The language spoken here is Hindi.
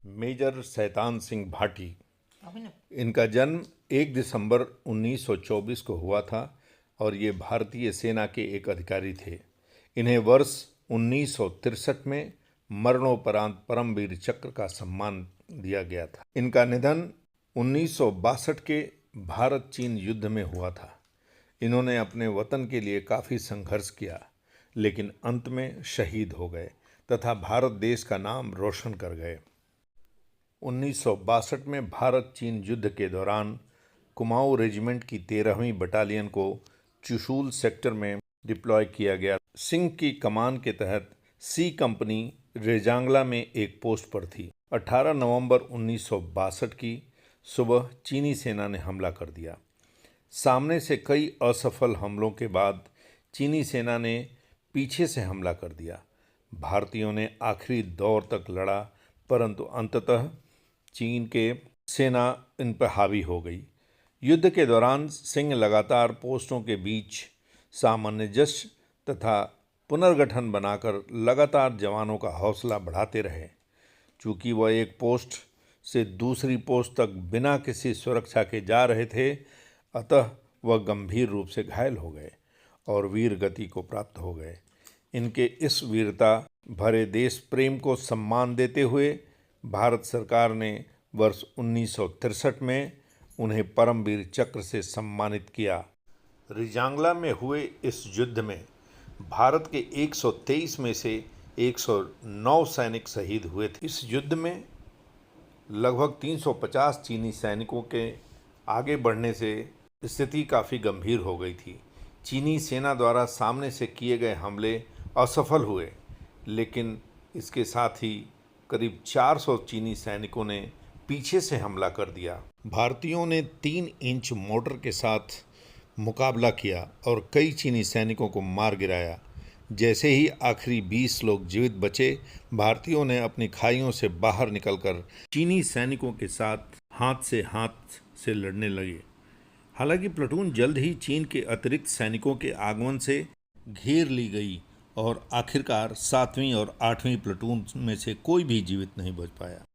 मेजर शैतान सिंह भाटी। इनका जन्म 1 दिसंबर 1924 को हुआ था और ये भारतीय सेना के एक अधिकारी थे। इन्हें वर्ष 1963 में मरणोपरांत परमवीर चक्र का सम्मान दिया गया था। इनका निधन 1962 के भारत चीन युद्ध में हुआ था। इन्होंने अपने वतन के लिए काफ़ी संघर्ष किया, लेकिन अंत में शहीद हो गए तथा भारत देश का नाम रोशन कर गए। 1962 में भारत चीन युद्ध के दौरान कुमाऊं रेजिमेंट की 13वीं बटालियन को चुशूल सेक्टर में डिप्लॉय किया गया। सिंह की कमान के तहत सी कंपनी रेजांगला में एक पोस्ट पर थी। 18 नवंबर 1962 की सुबह चीनी सेना ने हमला कर दिया। सामने से कई असफल हमलों के बाद चीनी सेना ने पीछे से हमला कर दिया। भारतीयों ने आखिरी दौर तक लड़ा, परंतु अंततः चीन के सेना इन पर हावी हो गई। युद्ध के दौरान सिंह लगातार पोस्टों के बीच सामंजस्य तथा पुनर्गठन बनाकर लगातार जवानों का हौसला बढ़ाते रहे। चूँकि वह एक पोस्ट से दूसरी पोस्ट तक बिना किसी सुरक्षा के जा रहे थे, अतः वह गंभीर रूप से घायल हो गए और वीर गति को प्राप्त हो गए। इनके इस वीरता भरे देश प्रेम को सम्मान देते हुए भारत सरकार ने वर्ष 1963 में उन्हें परमवीर चक्र से सम्मानित किया। रिजांगला में हुए इस युद्ध में भारत के 123 में से 109 सैनिक शहीद हुए थे। इस युद्ध में लगभग 350 चीनी सैनिकों के आगे बढ़ने से स्थिति काफ़ी गंभीर हो गई थी। चीनी सेना द्वारा सामने से किए गए हमले असफल हुए, लेकिन इसके साथ ही करीब 400 चीनी सैनिकों ने पीछे से हमला कर दिया। भारतीयों ने 3 इंच मोर्टर के साथ मुकाबला किया और कई चीनी सैनिकों को मार गिराया। जैसे ही आखिरी 20 लोग जीवित बचे, भारतीयों ने अपनी खाइयों से बाहर निकलकर चीनी सैनिकों के साथ हाथ से लड़ने लगे। हालांकि प्लाटून जल्द ही चीन के अतिरिक्त सैनिकों के आगमन से घेर ली गई और आखिरकार 7वीं और 8वीं प्लाटून में से कोई भी जीवित नहीं बच पाया।